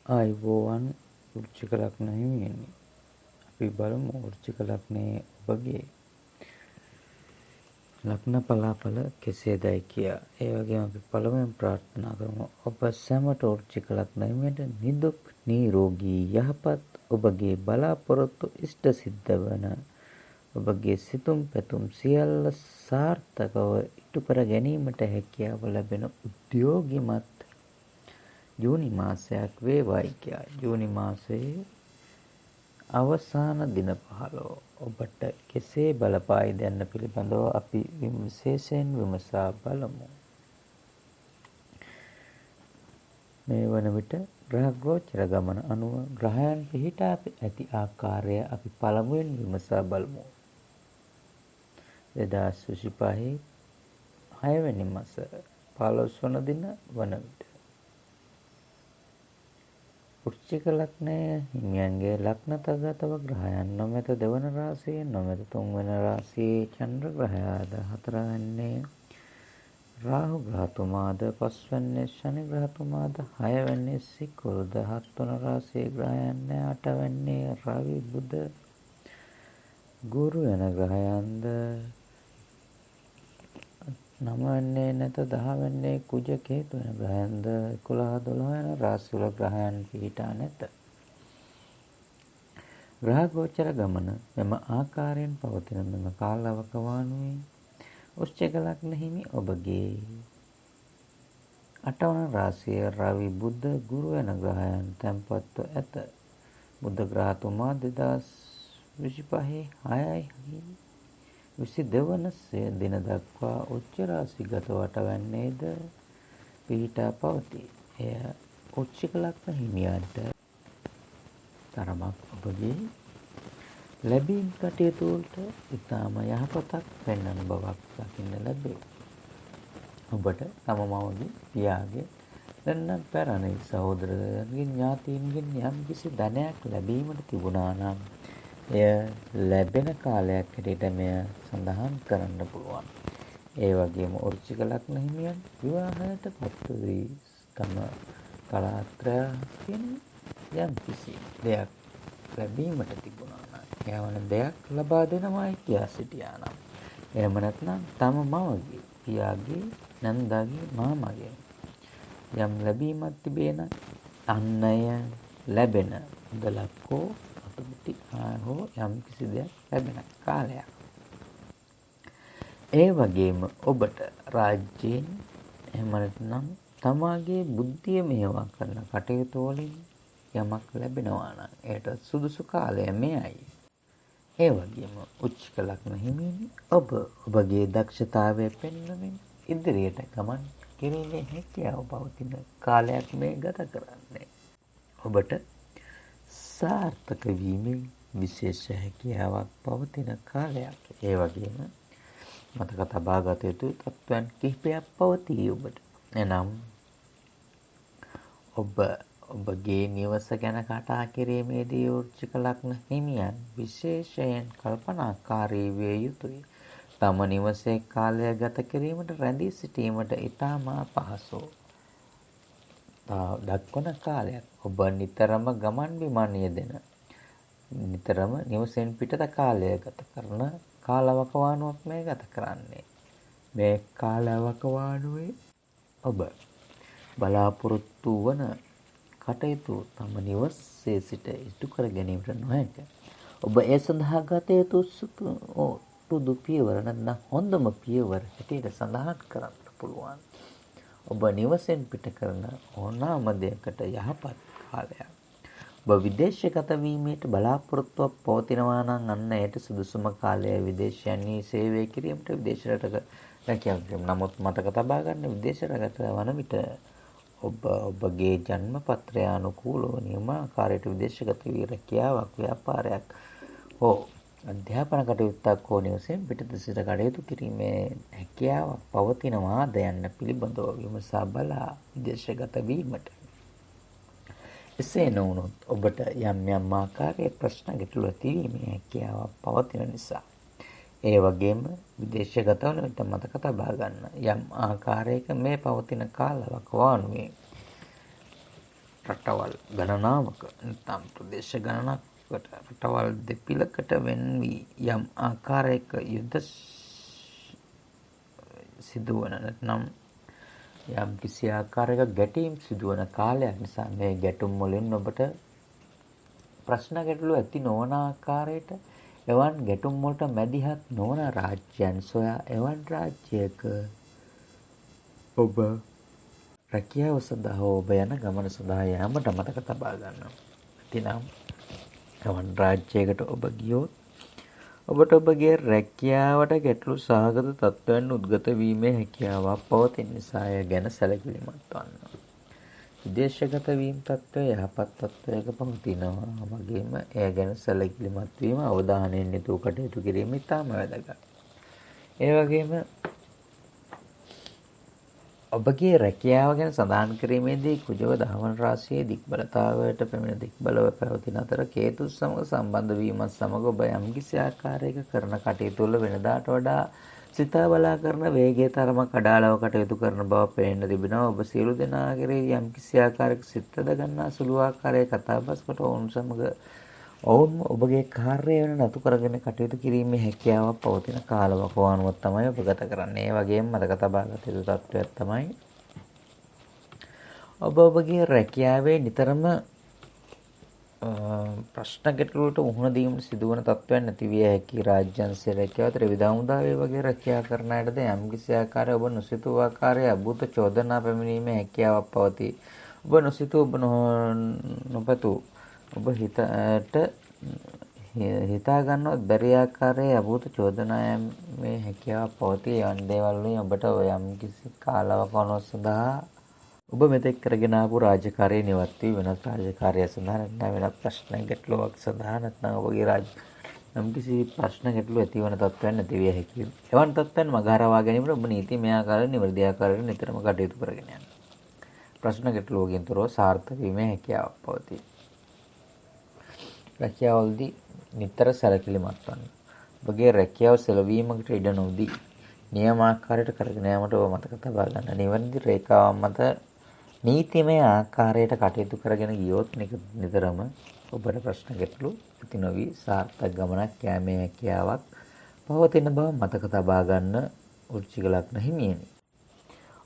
ආයුබෝවන් වෘශ්චික ලග්න හිමියනි. අපි බලමු වෘශ්චික ලග්නයේ ඔබගේ ලග්න පලාඵල කෙසේදයි කියා. ඒ වගේම අපි පළමුවෙන් ප්‍රාර්ථනා කරමු ඔබ සැමට වෘශ්චික ලග්න හිමියට නිදුක් නිරෝගී යහපත් ඔබගේ බලාපොරොත්තු ඉෂ්ට සිද්ධ වන ඔබගේ සිතුම් පැතුම් සියල්ල සාර්ථකව ඉටු කර ගැනීමට හැකියාව ලැබෙන උද්‍යෝගිමත් ජූනි මාසයක් වේවායි කියා. ජූනි මාසයේ අවසාන දින 15 ඔබට කෙසේ බලපායිද යන්න පිළිබඳව අපි විශේෂයෙන් විමසා බලමු. මේ වන විට ග්‍රහ ගෝචර ගමන අනුව ග්‍රහයන් පිහිටා ඇති ආකාරය අපි පළමුවෙන් විමසා බලමු. 2025 6 වෙනි මාස 15 වන දින වන විට වෘශ්චික ලග්නයේ හිමියන්ගේ ලග්න තගතව ග්‍රහයන් නොමැත දෙවන රාශියේ නොමැත තුන්වන රාශියේ චන්ද්‍ර ග්‍රහයාද හතරවැන්නේ රාහු ග්‍රහතුමාද පස්වැන්නේ ශනි ග්‍රහතුමාද හයවැන්නේ සිකුරුද හත්වන රාශියේ ග්‍රහයන් අටවැන්නේ රවි බුධ ගුරු යන ග්‍රහයන්ද නවවැන්නේ නැත දහවැන්නේ කුජ කේතු යන ග්‍රහයන්ද 11 12 යන රාශිවල ග්‍රහයන් පිහිටා නැත. ග්‍රහ ගෝචර ගමන මෙම ආකාරයෙන් පවතින මෙම කාලවකවානුවේ වෘශ්චික ලග්න හිමි ඔබගේ අටවන රාශිය රවි බුධ ගුරු යන ග්‍රහයන් තැන්පත්ව ඇත. බුධ ග්‍රහතුමා 2025 6 22 වන දින දක්වා උච්ච රාශිගත වටවැන්නේද පිහිටා පවතී. එය වෘශ්චික ලග්න හිමියන්ට තරමක් ඔබගේ ලැබීම් කටයුතු වලට ඉතාම යහපතක් වෙන්නන බවක් දකින්න ලැබේ. ඔබට තම මවගේ පියාගේ නැත්නම් පැරණි සහෝදරයන්ගෙන් ඥාතීන්ගෙන් යම් කිසි ධනයක් ලැබීමට තිබුණා නම් එය ලැබෙන කාලයක් හැටියට මෙය සඳහන් කරන්න පුළුවන්. ඒ වගේම වෘශ්චික ලග්න හිමියන් විවාහයට පත් වී තම කලාත්‍රයෙන් යම් කිසි දෙයක් ලැබීමට තිබුණා නම් එවන දෙයක් ලබා දෙනවායි කියා සිටියා නම් එහෙම නැත්නම් තම මවගේ පියාගේ නන්දාගේ මාමාගේ යම් ලැබීමක් තිබේ නම් අන්න එය ලැබෙන මුදලක් හෝ හෝ යම් කිසි දෙයක් ලැබෙන කාලයක්. ඒ වගේම ඔබට රාජ්‍යයෙන් එහෙම නැත්නම් තමාගේ බුද්ධිය මෙහෙවා කරන කටයුතු වලින් යමක් ලැබෙනවා නම් ඒට සුදුසු කාලය මෙයයි. ඒ වගේම වෘශ්චික ලග්න හිමියනි ඔබ ඔබගේ දක්ෂතාවය පෙන්වමින් ඉදිරියට ගමන් කිරීමේ හැකියාව පවතින කාලයක් මේ ගත කරන්නේ. ඔබට සාර්ථක වීමේ විශේෂ හැකියාවක් පවතින කාලයක්. ඒ වගේම මතක තබා ගත යුතු තත්ත්වයන් කිහිපයක් පවතී ඔබට. එනම් ඔබගේ නිවස ගැන කතා කිරීමේදී වෘශ්චික ලග්න හිමියන් විශේෂයෙන් කල්පනාකාරී විය යුතුයි. තම නිවසේ කාලය ගත කිරීමට රැඳී සිටීමට ඉතාම පහසු දක්වන කාලයක්. ඔබ නිතරම ගමන් බිමන් යෙදෙන නිතරම නිවසෙන් පිටත කාලය ගත කරන කාලවකවානුවක් මේ ගත කරන්නේ. මේ කාලවකවානුවේ ඔබ බලාපොරොත්තු වන කටයුතු තම නිවසේ සිට ඉටු කර ගැනීමට නොහැක. ඔබ ඒ සඳහා ගත යුතු සුදු පියවර නැත්නම් හොඳම පියවර හැටියට සඳහන් කරන්න පුළුවන්. ඔබ නිවසෙන් පිට කරන ඕනෑම දෙයකට යහපත් කාලයක්. ඔබ විදේශගත වීමට බලාපොරොත්තුවක් පවතිනවා නම් අන්න ඒට සුදුසුම කාලය විදේශයන්හි සේවය කිරීමට විදේශ රටක රැකියාව කිරීම. නමුත් මතක තබා ගන්න විදේශගත වන විට ඔබගේ ජන්ම පත්‍රය අනුකූලව නියමාකාරයට විදේශගත වී රැකියාවක් ව්‍යාපාරයක් හෝ අධ්‍යාපන කටයුත්තක් හෝ නිවසෙන් පිටත සිට කටයුතු කිරීමේ හැකියාවක් පවතිනවාද යන්න පිළිබඳව විමසා බලා විදේශගත වීමට. එසේ නොවුනොත් ඔබට යම් ආකාරයේ ප්‍රශ්න ගැටලු ඇතිවීමේ හැකියාවක් පවතින නිසා ඒ වගේම විදේශගත වන විට මතක තබා ගන්න යම් ආකාරයක මේ පවතින කාලවකවානුවේ රටවල් ගණනාවක නැත්නම් ප්‍රදේශ ගණනකට රටවල් දෙපිලකට වෙන් වී යම් ආකාරයක යුද්ධ සිදුවන නැත්නම් යම් කිසි ආකාරයක ගැටීම් සිදුවන කාලයක් නිසා මේ ගැටුම් වලින් ඔබට ප්‍රශ්න ගැටලු ඇති නොවන ආකාරයට එවන් ගැටුම් වලට මැදිහත් නොවන රාජ්‍යයන් සොයා එවන් රාජ්‍යයක ඔබ රැකියාව සඳහා ඔබ යන ගමන සඳහා යාමට මතක තබා ගන්නවා. එතිනම් එවන් රාජ්‍යයකට ඔබ ගියොත් ඔබට ඔබගේ රැකියාවට ගැටලු සහගත තත්ත්වයන් උද්ගත වීමේ හැකියාවක් පවතින නිසා එය ගැන සැලකිලිමත් වන්න. විදේශගත වීම තත්ත්වය යහපත් තත්ත්වයක පවතිනවා. වගේම එය ගැන සැලකිලිමත් වීම අවධානයෙන් යුතුව කටයුතු කිරීම ඉතාම වැදගත්. ඒ වගේම ඔබගේ රැකියාව ගැන සඳහන් කිරීමේදී කුජව දහවන රාශියේ දික්බලතාවයට පැමිණ දික්බලව පැවතින අතර කේතු සමග සම්බන්ධ වීමත් සමග ඔබ යම්කිසි ආකාරයක කරන කටයුතු වල වෙනදාට වඩා සිතා බලා කරන වේගයේ තරම කඩාලව කටයුතු කරන බව පේන්න තිබෙනවා. ඔබ සියලු දෙනා කෙරෙහි යම්කිසි ආකාරයක සිතද ගන්නා සුළු ආකාරයක කතාබස් කොට ඔවුන් සමග ඔවුන් ඔබගේ කාර්යය වෙන නතු කරගෙන කටයුතු කිරීමේ හැකියාවක් පවතින කාලවකවානුවක් තමයි ඔබ ගත කරන්නේ. ඒ වගේම මතක තබා ගත යුතු තත්ත්වයක් තමයි ඔබ ඔබගේ රැකියාවේ නිතරම ප්‍රශ්න ගැටලුවට මුහුණ දීම සිදුවන තත්ත්වයන් නැති විය හැකි. රාජ්‍යංශ රැකියාව ත්‍රිවිධ හමුදාවේ වගේ රැකියාව කරන අයටද යම්කිසි ආකාරයක ඔබ නොසිතූ ආකාරයේ අභූත චෝදනා පැමිණීමේ හැකියාවක් පවතී. ඔබ නොසිතූ ඔබ නොපැතූ ඔබ හිතා ගන්නවත් බැරි ආකාරයේ අභූත චෝදනා මේ හැකියාවක් පවතී. යම් දේවල් වලින් ඔබට යම්කිසි කාලවකවානුවක් සඳහා ඔබ මෙතෙක් කරගෙන ආපු රාජකාරිය නිවත් වී වෙනත් රාජකාරිය සඳහා නැත්නම් වෙනත් ප්‍රශ්න ගැටලුවක් සඳහා නැත්නම් ඔබගේ යම්කිසි ප්‍රශ්න ගැටලු ඇතිවන තත්ත්වයන් නැති විය හැකියි. එවන් තත්ත්වයන් මගහරවා ගැනීමට ඔබ නීතිමය ආකාරයෙන් නිවැරදි ආකාරයෙන් නිතරම කටයුතු කරගෙන යන්න. ප්‍රශ්න ගැටලුවකින් තොරව සාර්ථක වීමේ හැකියාවක් පවතී. රැකියාවලදී නිතර සැලකිලිමත් වන්න. ඔබගේ රැකියාව සෙලවීමකට ඉඩ නොදී නියමාකාරයට කරගෙන යාමට ඔබ මතක තබා ගන්න. නිවැරදි රේඛාවක් මත නීතිමය ආකාරයට කටයුතු කරගෙන ගියොත් නිතරම ඔබට ප්‍රශ්න ගැටලු ඇති නොවි සාර්ථක ගමනක් යෑමේ හැකියාවක් පවතින බව මතක තබා ගන්න වෘශ්චික ලග්න හිමියනි.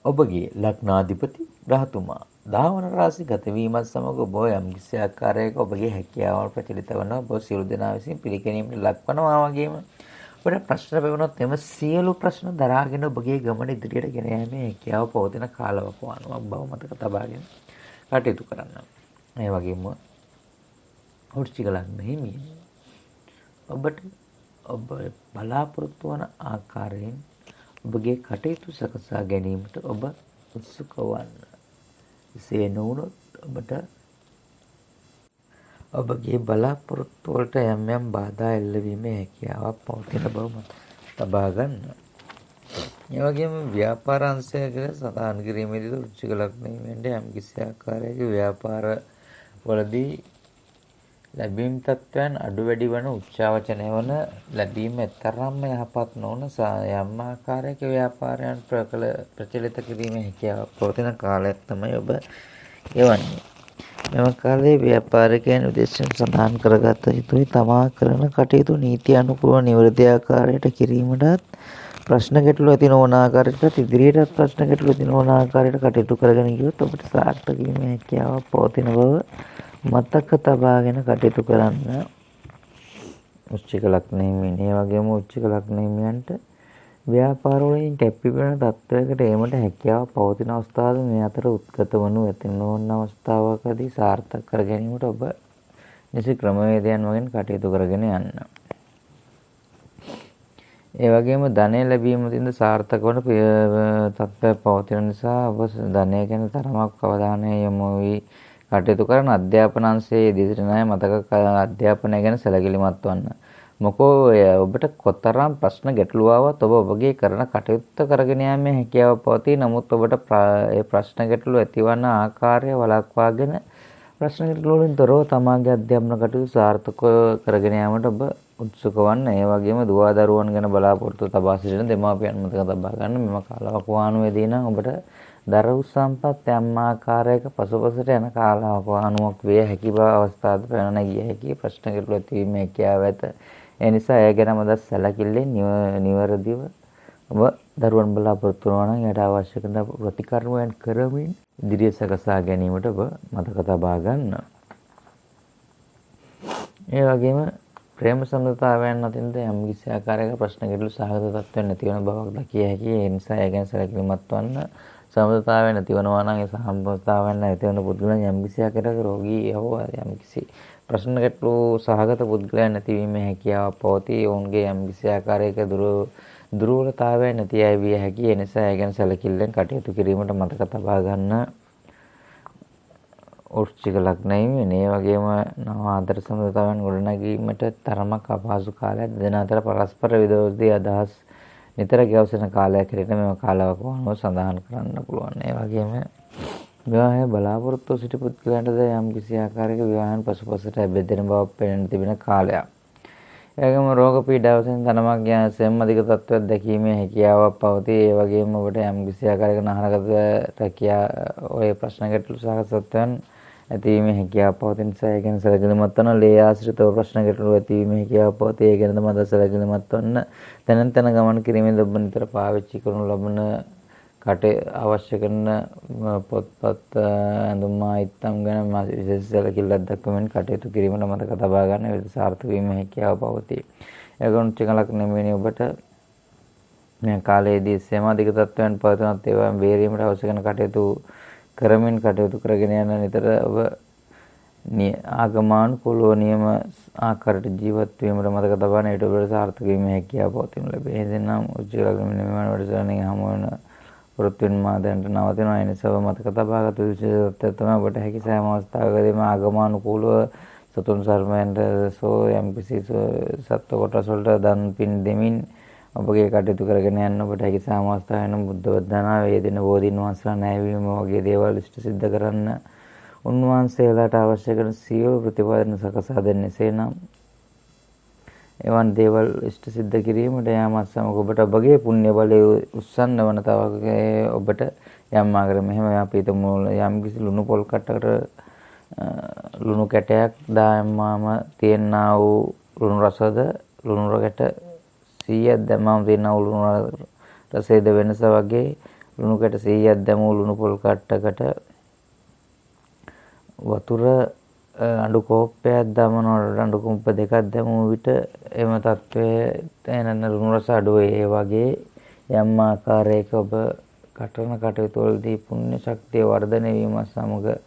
ඔබගේ ලග්නාධිපති ග්‍රහතුමා ධාවන රාශි ගත වීමත් සමග ඔබ යම්කිසි ආකාරයක ඔබගේ හැකියාවල් ප්‍රචලිත වන ඔබ සියලු දෙනා විසින් පිළිගැනීමට ලක්වනවා. වගේම ඔබට ප්‍රශ්න පැවුණොත් එම සියලු ප්‍රශ්න දරාගෙන ඔබගේ ගමන ඉදිරියට ගෙන යාමේ හැකියාව පවතින කාලවකවානුවක් බව මතක තබාගෙන කටයුතු කරන්න. ඒ වගේම වෘශ්චික ලග්න හිමියනි ඔබට ඔබ බලාපොරොත්තු වන ආකාරයෙන් ඔබගේ කටයුතු සකසා ගැනීමට ඔබ උත්සුක වන්න. එසේ නොවුනොත් ඔබට ඔබගේ බලාපොරොත්තු වලට යම් යම් බාධා එල්ලවීමේ හැකියාවක් පවතින බව මතක තබා ගන්න. ඒ වගේම ව්‍යාපාර අංශය ගැන සඳහන් කිරීමේදී වෘශ්චික ලග්නයෙන්ද යම් කිසි ආකාරයක ව්‍යාපාර වලදී ලැබීම් තත්ත්වයන් අඩු වැඩි වන උච්චාවචනය වන ලැබීම තරම්ම යහපත් නොවන යම් ආකාරයක ව්‍යාපාරයන් ප්‍රචලිත කිරීමේ හැකියාවක් පවතින කාලයක් තමයි ඔබ ගෙවන්නේ. මෙම කාලයේ ව්‍යාපාරිකයන් උදෙසින් සඳහන් කරගත යුතුයි තමා කරන කටයුතු නීති අනුකූලව නිවැරදි ආකාරයට කිරීමටත් ප්‍රශ්න ගැටලු ඇති නොවන ආකාරයටත් ඉදිරියටත් ප්‍රශ්න ගැටලු ඇති නොවන ආකාරයට කටයුතු කරගෙන ගියොත් ඔබට සාර්ථක වීමේ හැකියාවක් පවතින බව මතක තබාගෙන කටයුතු කරන්න. වෘශ්චික ලග්න හිමියන් ඒ වගේම වෘශ්චික ලග්න හිමියන්ට ව්‍යාපාර වලින් කැපිපෙන තත්ත්වයකට ඒමට හැකියාව පවතින අවස්ථාවද මේ අතර උද්ගත වනු ඇති නොවන අවස්ථාවකදී සාර්ථක කර ගැනීමට ඔබ නිසි ක්‍රමවේදයන් වලින් කටයුතු කරගෙන යන්න. ඒ වගේම ධනය ලැබීමෙන්ද සාර්ථක වන තත්ත්වයක් පවතින නිසා ඔබ ධනය ගැන තරමක් අවධානය යොමු වී කටයුතු කරන අධ්‍යාපන අංශයේ ඉදිරියට ණය මතක අධ්‍යාපනය ගැන සැලකිලිමත් වන්න. මොකෝ ඔබට කොතරම් ප්‍රශ්න ගැටලු ආවත් ඔබ ඔබගේ කරන කටයුත්ත කරගෙන යාමේ හැකියාව පවතී. නමුත් ඔබට ඒ ප්‍රශ්න ගැටලු ඇතිවන ආකාරය වළක්වාගෙන ප්‍රශ්න ගැටලු වලින් තොරව තමාගේ අධ්‍යාපන කටයුතු සාර්ථකව කරගෙන යාමට ඔබ උත්සුක වන්න. ඒ වගේම දුවා දරුවන් ගැන බලාපොරොත්තු තබා සිටින දෙමාපියන් මතක තබා ගන්න. මෙම කාලවකවානුවේදී නම් ඔබට දරව් සම්පත් යම් ආකාරයක පසුපසට යන කාලාවකවානුවක් විය හැකි බව අවස්ථාවද පැන නැගිය හැකි ප්‍රශ්න කෙරෙළු ඇතිවීමේ හැකියාව ඇත. ඒ නිසා එය ගැන මදස් සැලකිල්ලෙන් නිවැරදිව ඔබ දරුවන් බලාපොරොත්තු වෙනවා නම් එයට අවශ්‍ය කරන ප්‍රතිකර්මයන් කරමින් ඉදිරිය සකසා ගැනීමට ඔබ මතක තබා ගන්න. ඒ වගේම ප්‍රේම සම්බන්ධතාවයන් අතරින්ද යම් කිසි ආකාරයක ප්‍රශ්න කෙරෙළු සහගත තත්ත්වයක් නැති වෙන බවක් දකිය හැකියි. ඒ නිසා ඒ ගැන සැලකිලිමත් වන්න. සම්බන්ධතාවය නැති වෙනවා නම් ඒ සම්බන්ධතාවයන් නැති වෙන පුද්ගලයන් යම් කිසි ආකාරයක රෝගී හෝ යම් කිසි ප්‍රශ්න කෙරෙළු සහගත පුද්ගලයන් නැතිවීමේ හැකියාව පවතී. ඔවුන්ගේ යම් කිසි ආකාරයක දුර්වලතාවයන් නැති අය විය හැකියි. ඒ නිසා ඒ ගැන සැලකිල්ලෙන් කටයුතු කිරීමට මතක තබා ගන්න. වෘශ්චික ලග්නයේ මේ වගේම නව ආදර සම්බන්ධතාවයන් ගොඩනැගීමට තරමක් අපහසු කාලයක් දෙදෙනා අතර පරස්පර විරෝධී අදහස් නිතර ගැවසෙන කාලයක් හැටියට මෙම කාලවකවානුව සඳහන් කරන්න පුළුවන්. ඒ වගේම විවාහය බලාපොරොත්තු සිටි පුද්ගලයන්ටද යම් කිසි ආකාරයක විවාහයන් පසුපසට බෙදෙන බව පෙනෙන තිබෙන කාලයක්. ඒ වගේම රෝග පීඩාව වශයෙන් ධනමක් යන සෙම් අධික තත්ත්වයක් දැකීමේ හැකියාවක් පවතී. ඒ වගේම ඔබට යම් කිසි ආකාරයක නහරගත රැකියා ඔය ප්‍රශ්න ගැටළු සහගතත්වයන් ඇතිවීමේ හැකියාව පවතින නිසා ඒ ගැන සැලකිලිමත් වන ලේ ආශ්‍රිතව ප්‍රශ්න ගැටළු ඇතිවීමේ හැකියාව පවතී. ඒ ගැනද මද සැලකිලිමත් වන්න. තැනෙන් තැන ගමන් කිරීමේදී ඔබ නිතර පාවිච්චි කරනු ලබන අවශ්‍ය කරන පොත්පත් ඇඳුම් ආයිත්තම් ගැන විශේෂ සැලකිල්ලක් දක්වමින් කටයුතු කිරීමට මතක තබා ගන්න විවිධ සාර්ථක වීමේ හැකියාව පවතී. ඒගොන් චිකලක් නෙමෙයි ඔබට මේ කාලයේදී සමාධික තත්වයන් පවතිනත් ඒවා බේරීමට අවශ්‍ය කරන කටයුතු කරමින් කටයුතු කරගෙන යන නිතර ඔබ ආගමානුකූලව නියම ආකාරයට ජීවත් වීමට මතක තබා ගන්න. ඊට ඔබට සාර්ථක වීමේ හැකියාව පවතිනු ලැබේ. එදෙනම් උච්චලග්න මෙන්න වැඩසටහනේ හමු වෙන වෘත්තින් මාදයන්ට නවතිනවා. ඒ නිසා මතක තබාගත යුතු විශේෂත්වය තමයි ඔබට හැකි සෑම අවස්ථාවකදීම ආගමානුකූලව සතුන් සර්මයන්ට සෝ යම් කිසි සත්ව කොටස් වලට දන් පින් දෙමින් ඔබගේ කටයුතු කරගෙන යන්න ඔබට හැකි සෑම අවස්ථාවෙම බුද්ධ වන්දනා වේදින බෝධීන් වහන්සේලා නැවීම වගේ දේවල් ඉෂ්ට සිද්ධ කරන්න උන්වහන්සේලාට අවශ්‍ය කරන සියලු ප්‍රතිපාදන සකසා දෙන්නේසේ නම් එවන් දේවල් ඉෂ්ට සිද්ධ කිරීමට යාමත් සමග ඔබට ඔබගේ පුණ්‍ය බලය උස්සන්න වන තවක ඔබට යම් ආකාරයක් මෙහෙම අපි හිතමු යම් කිසි ලුණු පොල් කටකට ලුණු කැටයක් දායම්මාම තියෙනා වූ ලුණු රසද ලුණු රකට 100ක් දැම්මම තියෙනා වූ ලුණු රසයේද වෙනස වගේ ලුණු කැට 100ක් දැමූ ලුණු පොල් කට්ටකට වතුර අඬු කෝප්පයක් දමනකොට අඬු කුම්ප දෙකක් දැමුව විට එම තත්වයේ තැනන ලුණු රස අඩු ඒ වගේ යම් ආකාරයක ඔබ කටන කටයුතු වලදී පුණ්‍ය ශක්තිය වර්ධනය වීම සමග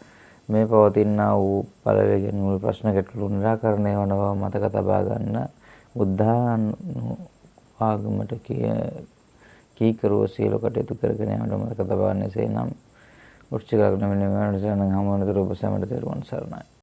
මේ පවතිනා වූ පළවෙනි මුල් ප්‍රශ්න ගැටළු නිරාකරණය වන බව මතක තබා ගන්න. බුද්ධාගමට කීකරුව සියලු කටයුතු කරගෙන යාමට මතක තබා ගන්න. එසේනම් වෘශ්චික ලග්න මෙන්න මේ වෙනසෙන් හමු වෙන තුරු ඔබ සැමට තෙරුවන් සරණයි.